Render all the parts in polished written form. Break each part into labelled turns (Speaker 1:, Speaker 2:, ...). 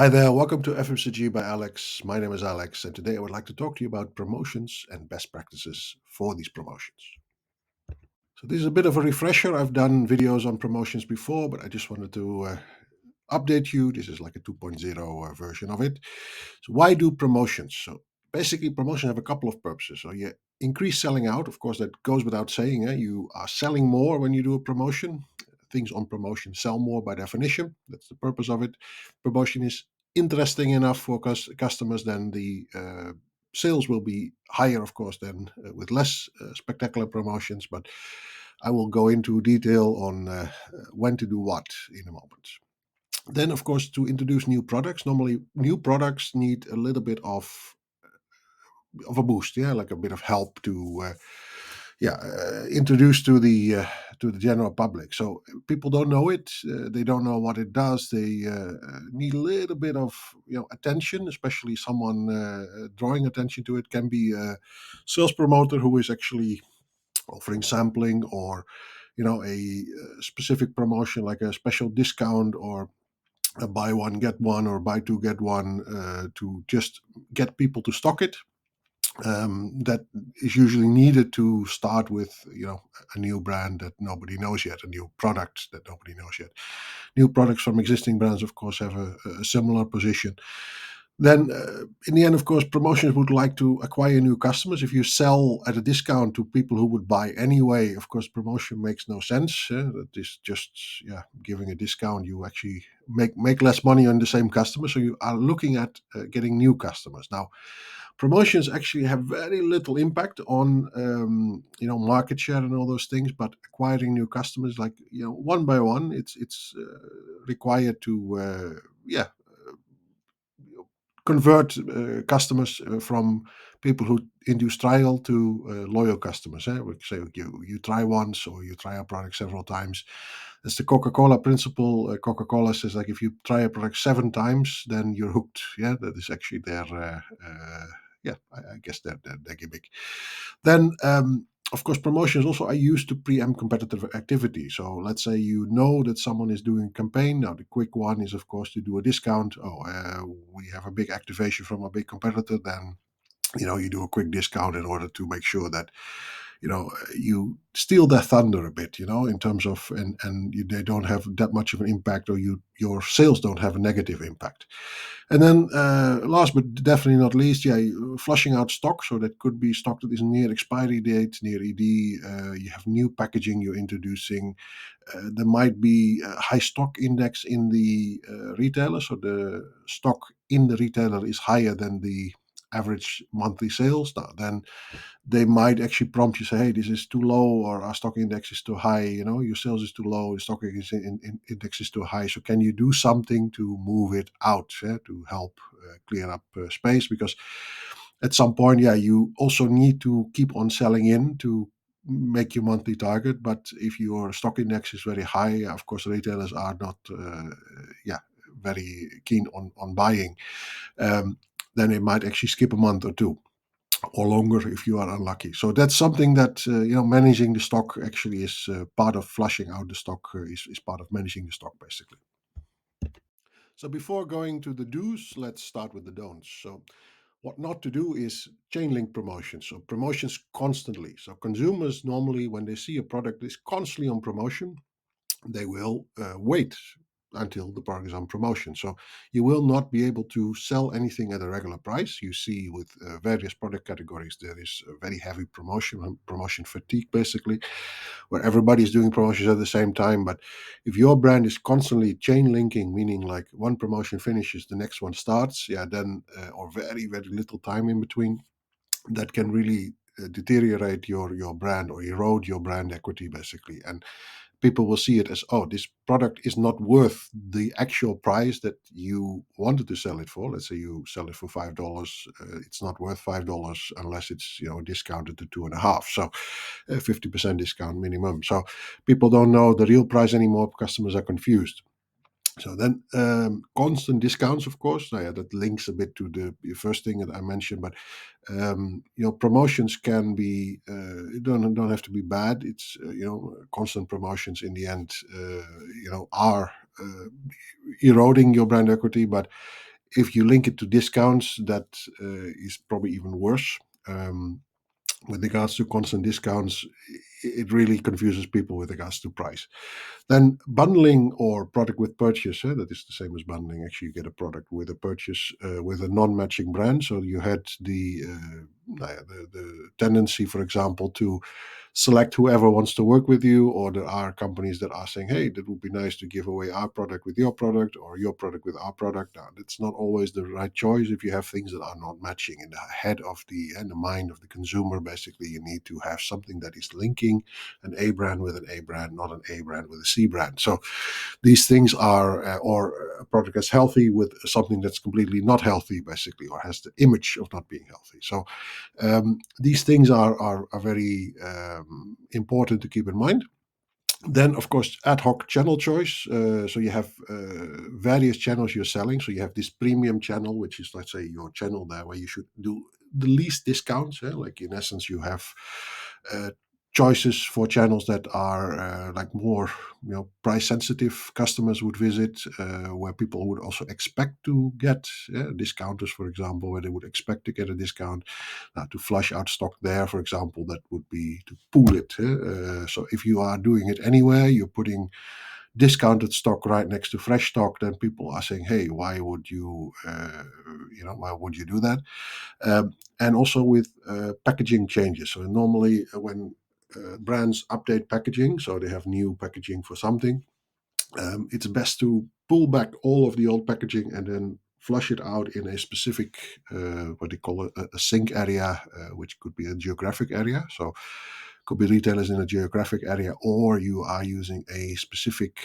Speaker 1: Hi there, welcome to FMCG by Alex. My name is Alex, and today I would like to talk to you about promotions and best practices for these promotions. So, this is a bit of a refresher. I've done videos on promotions before, but I just wanted to update you. This is like a 2.0 version of it. So, why do promotions? So, basically, promotions have a couple of purposes. So, you increase selling out. Of course, that goes without saying. You are selling more when you do a promotion. Things on promotion sell more by definition. That's the purpose of it. Promotion is interesting enough for customers, then the sales will be higher, of course, than with less spectacular promotions. But I will go into detail on when to do what in a moment. Then, of course, to introduce new products, normally new products need a little bit of a boost, yeah, like a bit of help to introduce to the general public. So people don't know it, they don't know what it does. They need a little bit of attention, especially someone drawing attention to it. Can be a sales promoter who is actually offering sampling, or a specific promotion like a special discount, or a buy one get one, or buy two get one, to just get people to stock it. That is usually needed to start with a new brand that nobody knows yet, a new product that nobody knows yet. New products from existing brands, of course, have a similar position. Then, in the end, of course, promotions would like to acquire new customers. If you sell at a discount to people who would buy anyway, of course, promotion makes no sense. That is just giving a discount. You actually make less money on the same customer. So you are looking at getting new customers. Now, promotions actually have very little impact on market share and all those things, but acquiring new customers, like one by one, it's required to convert customers from people who induce trial to loyal customers. We say you try once, or you try a product several times. It's the Coca-Cola principle. Coca-Cola says, like, if you try a product 7 times, then you're hooked. Yeah, that is actually their I guess their gimmick. Then, of course, promotions also are used to preempt competitive activity. So let's say you know that someone is doing a campaign. Now, the quick one is, of course, to do a discount. We have a big activation from a big competitor. Then, you do a quick discount in order to make sure that you steal their thunder a bit, in terms of, they don't have that much of an impact, or your sales don't have a negative impact. And then, last but definitely not least, flushing out stock. So that could be stock that is near expiry date, near ED. You have new packaging you're introducing. There might be a high stock index in the retailer. So the stock in the retailer is higher than the average monthly sales. Now, then they might actually prompt you, say, hey, this is too low, or our stock index is too high. Your sales is too low, the stock index is too high. So can you do something to move it out, to help clear up space? Because at some point, you also need to keep on selling in to make your monthly target. But if your stock index is very high, of course, retailers are not very keen on buying. Then it might actually skip a month or two, or longer if you are unlucky. So that's something that managing the stock actually is part of flushing out the stock. Is part of managing the stock, basically. So before going to the do's, let's start with the don'ts. So what not to do is chain link promotions. So promotions constantly. So consumers normally, when they see a product is constantly on promotion, they will wait until the product is on promotion. So you will not be able to sell anything at a regular price. You see with various product categories, there is a very heavy promotion fatigue, basically, where everybody is doing promotions at the same time. But if your brand is constantly chain linking, meaning like one promotion finishes, the next one starts, then or very, very little time in between, that can really deteriorate your brand, or erode your brand equity, basically. And people will see it as, oh, this product is not worth the actual price that you wanted to sell it for. Let's say you sell it for $5. It's not worth $5 unless it's discounted to 2.5. So 50% discount minimum. So people don't know the real price anymore. Customers are confused. So then, constant discounts, of course. Now, that links a bit to the first thing that I mentioned. But promotions can be don't have to be bad. It's constant promotions in the end are eroding your brand equity. But If you link it to discounts, that is probably even worse. Um, with regards to constant discounts, it really confuses people with regards to price. Then bundling or product with purchase, that is the same as bundling. Actually, you get a product with a purchase with a non-matching brand. So you had the tendency, for example, to select whoever wants to work with you, or there are companies that are saying, hey, that would be nice to give away our product with your product or your product with our product. Now, that's not always the right choice if you have things that are not matching in the head of the and the mind of the consumer. Basically, you need to have something that is linking an A brand with an A brand, not an A brand with a C brand. So these things are, or a product that's healthy with something that's completely not healthy, basically, or has the image of not being healthy. So these things are very important to keep in mind. Then, of course, ad hoc channel choice. So you have various channels you're selling. So you have this premium channel, which is, let's say, your channel there where you should do the least discounts. Like in essence, you have uh, choices for channels that are like more, price sensitive customers would visit, where people would also expect to get discounters, for example, where they would expect to get a discount. To flush out stock there, for example, that would be to pool it. So if you are doing it anywhere, you're putting discounted stock right next to fresh stock, then people are saying, hey, why would you do that? And also with packaging changes. So normally when brands update packaging, so they have new packaging for something, it's best to pull back all of the old packaging and then flush it out in a specific, what they call a sink area, which could be a geographic area. So could be retailers in a geographic area, or you are using a specific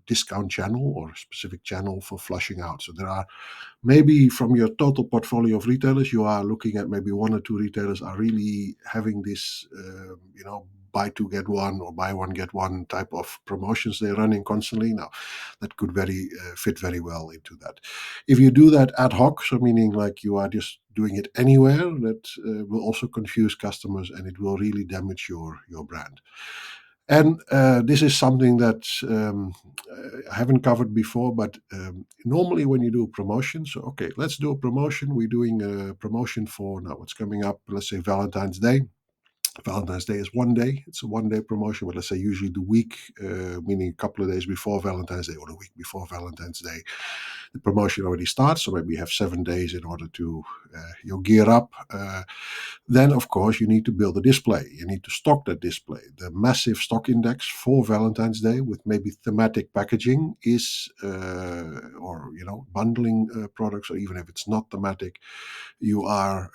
Speaker 1: discount channel or a specific channel for flushing out. So there are maybe from your total portfolio of retailers, you are looking at maybe one or two retailers are really having this, buy two get one or buy one get one type of promotions they're running constantly. Now, that could very fit very well into that. If you do that ad hoc, so meaning like you are just doing it anywhere, that will also confuse customers and it will really damage your brand. And this is something that I haven't covered before, but normally when you do a promotion, so okay, let's do a promotion. We're doing a promotion for now what's coming up, let's say Valentine's Day. Valentine's Day is one day. It's a one day promotion, but let's say usually the week, meaning a couple of days before Valentine's Day or the week before Valentine's Day, the promotion already starts. So maybe you have 7 days in order to gear up. Then, of course, you need to build a display. You need to stock that display. The massive stock index for Valentine's Day with maybe thematic packaging is, or bundling products, or even if it's not thematic, you are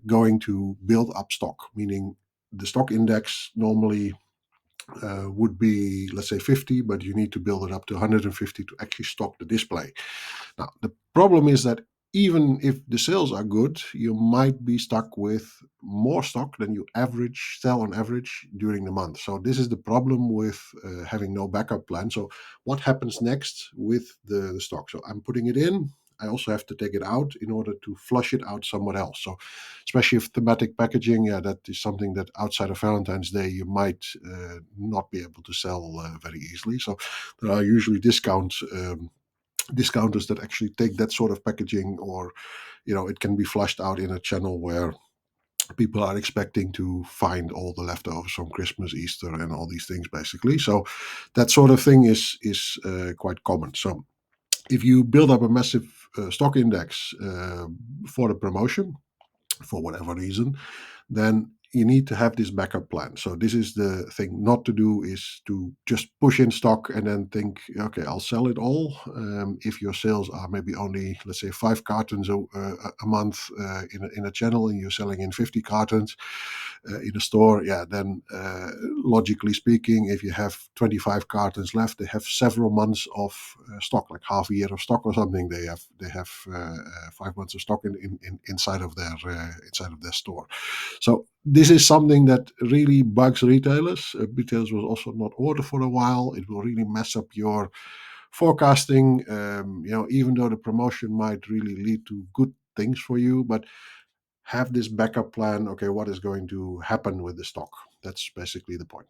Speaker 1: going to build up stock, meaning the stock index normally would be, let's say, 50, but you need to build it up to 150 to actually stock the display. Now, the problem is that even if the sales are good, you might be stuck with more stock than you sell on average during the month. So this is the problem with having no backup plan. So what happens next with the stock? So I'm putting it in. I also have to take it out in order to flush it out somewhere else. So, especially if thematic packaging, yeah, that is something that outside of Valentine's Day you might not be able to sell very easily. So, there are usually discounters that actually take that sort of packaging, or it can be flushed out in a channel where people are expecting to find all the leftovers from Christmas, Easter, and all these things basically. So that sort of thing is quite common. So if you build up a massive stock index for the promotion, for whatever reason, then you need to have this backup plan. So this is the thing not to do, is to just push in stock and then think, okay, I'll sell it all. If your sales are maybe only, let's say, 5 cartons a month in a channel, and you're selling in 50 cartons in a store, yeah, then logically speaking, if you have 25 cartons left, they have several months of stock, like half a year of stock or something. They have 5 months of stock inside of their store. So this is something that really bugs retailers. Retailers will also not order for a while. It will really mess up your forecasting. Even though the promotion might really lead to good things for you, but have this backup plan. Okay, what is going to happen with the stock? That's basically the point.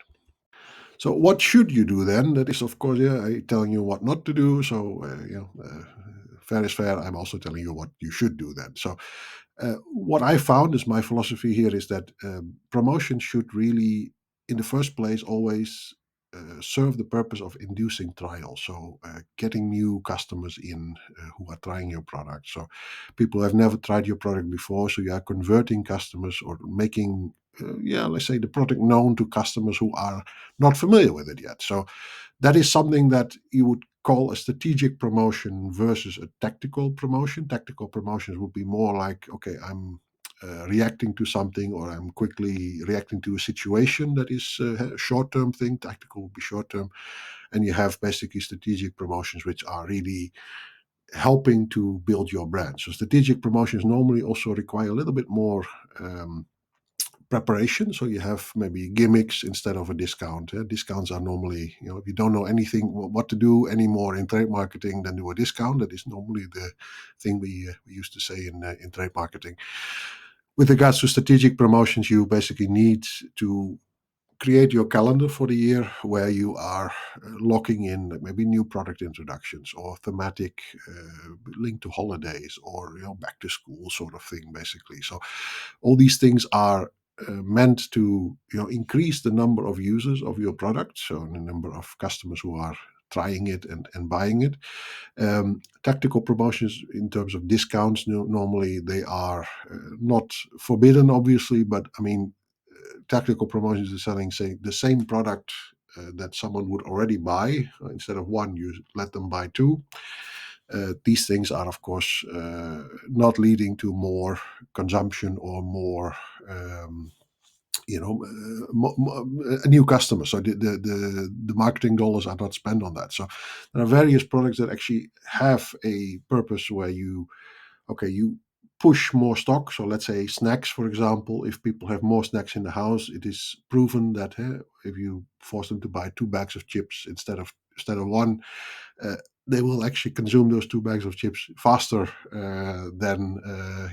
Speaker 1: So, what should you do then? That is, of course, yeah, I telling you what not to do. So, fair is fair. I'm also telling you what you should do then. So what I found is my philosophy here is that promotion should really, in the first place, always serve the purpose of inducing trial. So getting new customers in who are trying your product. So people who have never tried your product before. So you are converting customers or making, let's say, the product known to customers who are not familiar with it yet. So that is something that you would call a strategic promotion versus a tactical promotion. Tactical promotions would be more like, okay, I'm reacting to something, or I'm quickly reacting to a situation that is a short term thing. Tactical would be short term. And you have basically strategic promotions, which are really helping to build your brand. So strategic promotions normally also require a little bit more preparation. So you have maybe gimmicks instead of a discount. Discounts are normally, if you don't know anything what to do anymore in trade marketing, then do a discount. That is normally the thing we used to say in trade marketing. With regards to strategic promotions, you basically need to create your calendar for the year where you are locking in maybe new product introductions or thematic linked to holidays or back to school sort of thing, basically. So all these things are meant to increase the number of users of your product, so the number of customers who are trying it and buying it. Tactical promotions in terms of discounts, normally they are not forbidden, obviously, but I mean, tactical promotions is selling, say, the same product that someone would already buy. Instead of one, you let them buy two. These things are, of course, not leading to more consumption or more, a new customer. So the marketing dollars are not spent on that. So there are various products that actually have a purpose where you push more stock. So let's say snacks, for example. If people have more snacks in the house, it is proven that if you force them to buy 2 bags of chips instead of one, uh, they will actually consume those 2 bags of chips faster than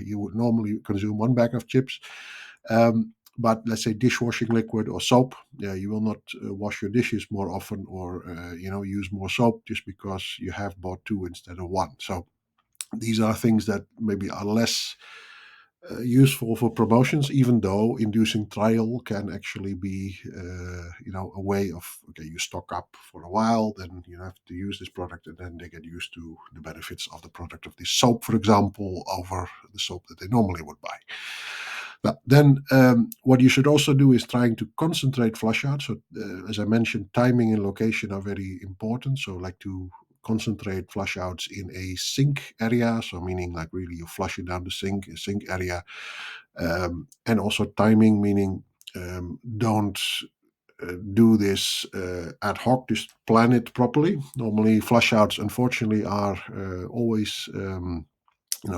Speaker 1: you would normally consume 1 bag of chips. But let's say dishwashing liquid or soap, yeah, you will not wash your dishes more often or use more soap just because you have bought two instead of one. So these are things that maybe are less useful for promotions, even though inducing trial can actually be, a way of, okay, you stock up for a while, then you have to use this product, and then they get used to the benefits of the product of this soap, for example, over the soap that they normally would buy. But then what you should also do is trying to concentrate flush out. So as I mentioned, timing and location are very important. So like to concentrate flush outs in a sink area. So meaning like really you flush it down the sink, a sink area. And also timing, meaning don't do this ad hoc, just plan it properly. Normally flush outs, unfortunately, are always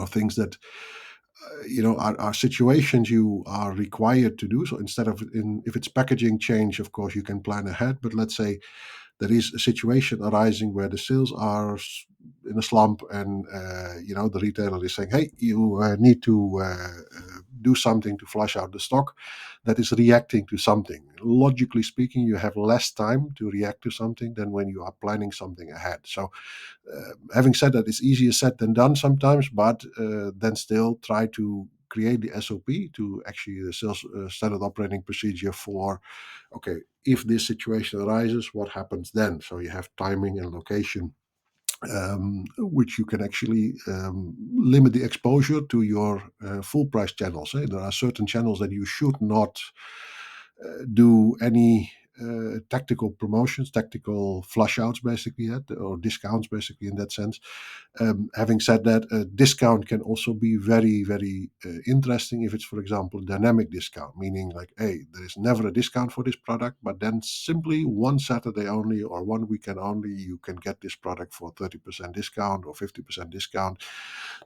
Speaker 1: things that are situations you are required to do. So instead of if it's packaging change, of course you can plan ahead. But let's say there is a situation arising where the sales are in a slump, and the retailer is saying, "Hey, you need to do something to flush out the stock." That is reacting to something. Logically speaking, you have less time to react to something than when you are planning something ahead. So having said that, it's easier said than done sometimes, but then still try to create the SOP to actually the sales standard operating procedure for, okay, if this situation arises, what happens then? So you have timing and location, which you can actually limit the exposure to your full price channels. There are certain channels that you should not do any tactical promotions, tactical flush outs, basically, or discounts, basically, in that sense. Having said that, a discount can also be very, very interesting if it's, for example, a dynamic discount, meaning like, hey, there is never a discount for this product, but then simply one Saturday only or one weekend only, you can get this product for 30% discount or 50% discount.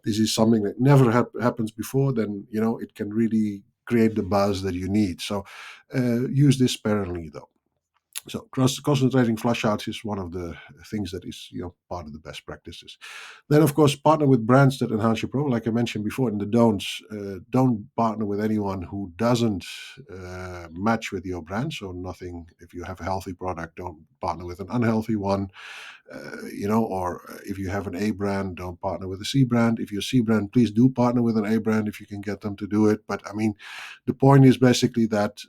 Speaker 1: This is something that never happens before. Then, it can really create the buzz that you need. So use this sparingly, though. So concentrating flush outs is one of the things that is part of the best practices. Then, of course, partner with brands that enhance your profile. Like I mentioned before in the don'ts, don't partner with anyone who doesn't match with your brand. So nothing, if you have a healthy product, don't partner with an unhealthy one. or if you have an A brand, don't partner with a C brand. If you're a C brand, please do partner with an A brand if you can get them to do it. But I mean, the point is basically that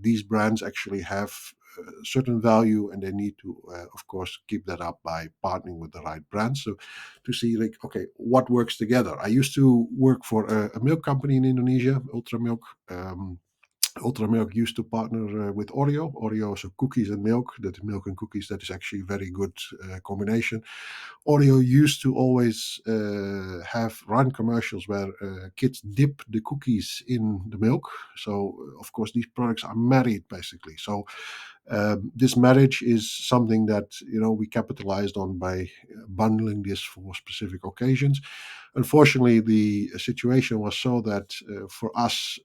Speaker 1: these brands actually have certain value, and they need to, of course, keep that up by partnering with the right brands. So to see, like, okay, what works together. I used to work for a milk company in Indonesia, Ultra Milk. Ultra Milk used to partner with Oreo. Oreo is cookies and milk. That is milk and cookies. That is actually a very good combination. Oreo used to always have run commercials where kids dip the cookies in the milk. So, of course, these products are married basically. So, this marriage is something that we capitalized on by bundling this for specific occasions. Unfortunately, the situation was so that for us,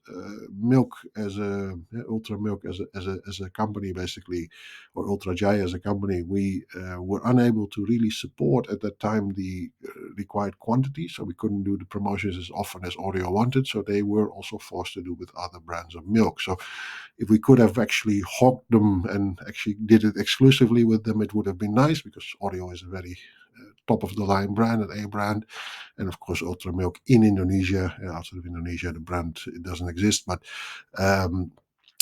Speaker 1: milk as a Ultra Milk as a company, basically, or Ultra Jaya as a company, we were unable to really support at that time the required quantity, so we couldn't do the promotions as often as Oreo wanted. So they were also forced to do with other brands of milk. So if we could have actually hogged them and actually did it exclusively with them, it would have been nice, because Oreo is a very top of the line brand, an A brand. And of course, Ultra Milk in Indonesia, outside of Indonesia, the brand, it doesn't exist, but um,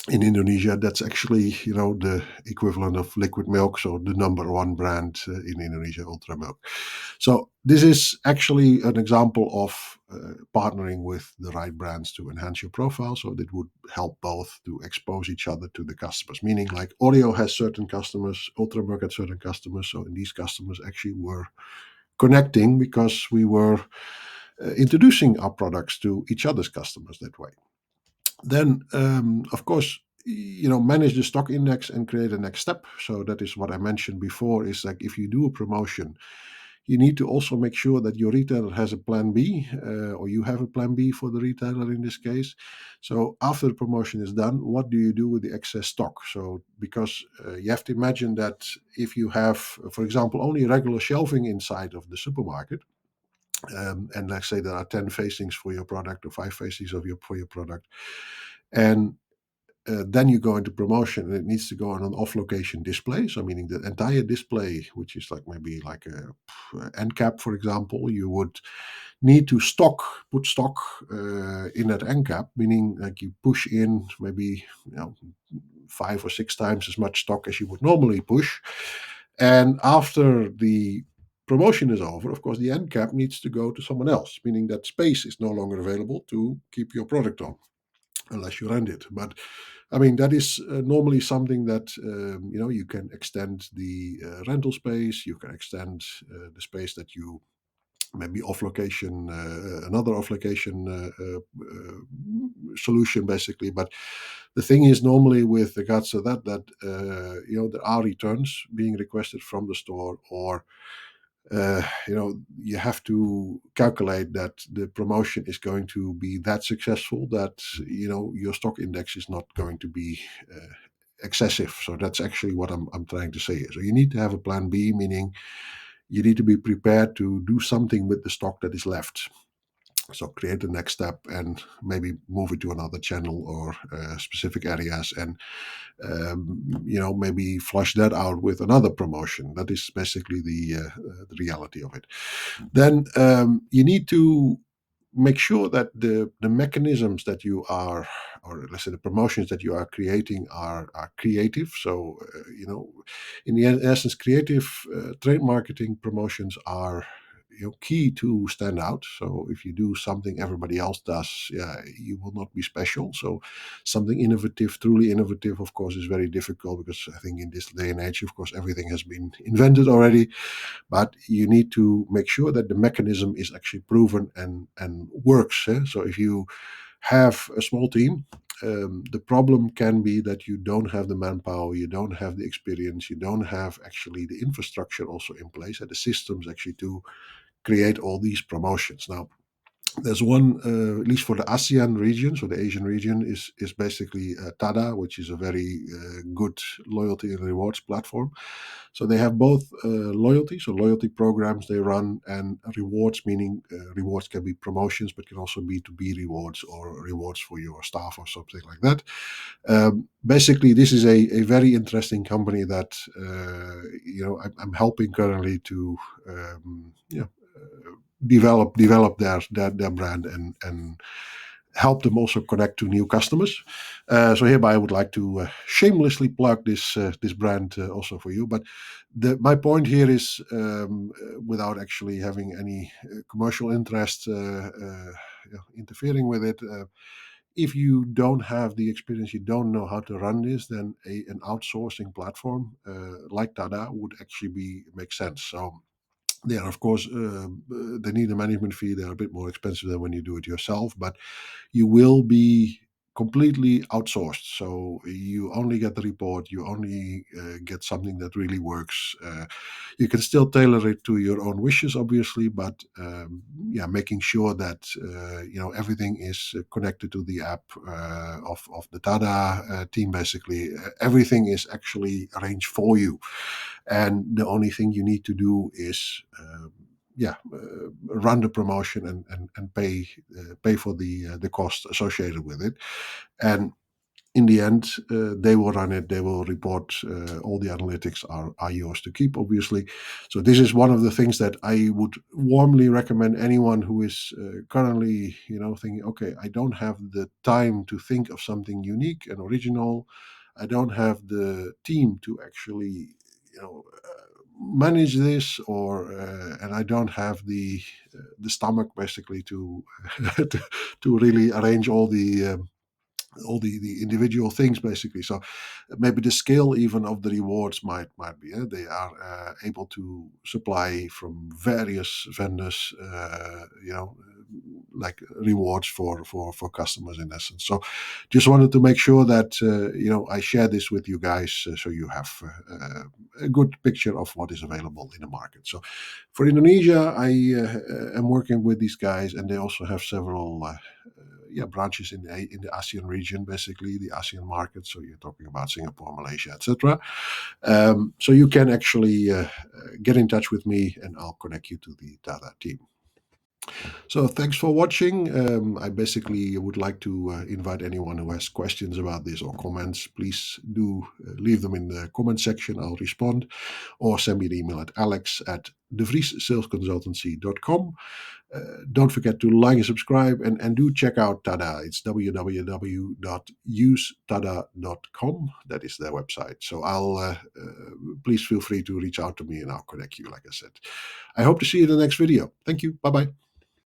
Speaker 1: in Indonesia, that's actually the equivalent of liquid milk. So the number one brand in Indonesia, Ultra Milk. So this is actually an example of partnering with the right brands to enhance your profile. So that would help both to expose each other to the customers. Meaning, like, Oreo has certain customers, Ultra Milk had certain customers. So these customers actually were connecting because we were introducing our products to each other's customers that way. Then, of course, manage the stock index and create a next step. So that is what I mentioned before, is like, if you do a promotion, you need to also make sure that your retailer has a plan B, or you have a plan B for the retailer in this case. So after the promotion is done, what do you do with the excess stock? So because you have to imagine that if you have, for example, only regular shelving inside of the supermarket, and let's say there are 10 facings for your product or 5 facings for your product, and then you go into promotion and it needs to go on an off-location display. So meaning the entire display, which is like maybe like a end cap, for example, you would need to put stock in that end cap, meaning like you push in maybe 5 or 6 times as much stock as you would normally push. And after the promotion is over, of course, the end cap needs to go to someone else, meaning that space is no longer available to keep your product on, unless you rent it. But I mean, that is normally something that you can extend the rental space. You can extend the space that you maybe off location, another off location solution, basically. But the thing is, normally with regards to that there are returns being requested from the store, or you have to calculate that the promotion is going to be that successful that your stock index is not going to be excessive. So that's actually what I'm trying to say here. So you need to have a plan B, meaning you need to be prepared to do something with the stock that is left. So create the next step and maybe move it to another channel or specific areas, and maybe flush that out with another promotion. That is basically the reality of it. Then you need to make sure that the mechanisms that you are, or let's say the promotions that you are creating, are creative. So in the essence, creative trade marketing promotions are key to stand out. So if you do something everybody else does, yeah, you will not be special. So something innovative, truly innovative, of course, is very difficult, because I think in this day and age, of course, everything has been invented already. But you need to make sure that the mechanism is actually proven and works. So if you have a small team, the problem can be that you don't have the manpower, you don't have the experience, you don't have actually the infrastructure also in place, and the systems actually to create all these promotions. Now, there's one, at least for the ASEAN region, so the Asian region, is basically Tada, which is a very good loyalty and rewards platform. So they have both loyalty, so loyalty programs they run, and rewards, meaning rewards can be promotions, but can also be B2B rewards or rewards for your staff or something like that. Basically, this is a very interesting company that I'm helping currently to develop their brand and help them also connect to new customers. So hereby, I would like to shamelessly plug this brand also for you. But my point here is, without actually having any commercial interest interfering with it. If you don't have the experience, you don't know how to run this, then an outsourcing platform like Tada would actually make sense. So they are, of course, they need a management fee. They're a bit more expensive than when you do it yourself, but you will be completely outsourced. So you only get the report, you only get something that really works. You can still tailor it to your own wishes, obviously, but making sure that everything is connected to the app of the Tada team. Basically, everything is actually arranged for you, and the only thing you need to do is run the promotion and pay for the cost associated with it. And in the end, they will run it. They will report. All the analytics are yours to keep, obviously. So this is one of the things that I would warmly recommend anyone who is currently, thinking, okay, I don't have the time to think of something unique and original. I don't have the team to actually, manage this, or and I don't have the stomach basically to to really arrange all the individual things basically. So maybe the scale even of the rewards might be they are able to supply from various vendors, like rewards for customers in essence. So just wanted to make sure that I share this with you guys, so you have a good picture of what is available in the market. So for Indonesia, I am working with these guys, and they also have several branches in the ASEAN region, basically the ASEAN market. So you're talking about Singapore, Malaysia, etc. So you can actually get in touch with me, and I'll connect you to the Tata team. So thanks for watching. I basically would like to invite anyone who has questions about this or comments. Please do leave them in the comment section. I'll respond, or send me an email at alex@devriessalesconsultancy.com. Don't forget to like and subscribe, and do check out Tada. It's www.usetada.com. That is their website. So please feel free to reach out to me, and I'll connect you, like I said. I hope to see you in the next video. Thank you. Bye-bye.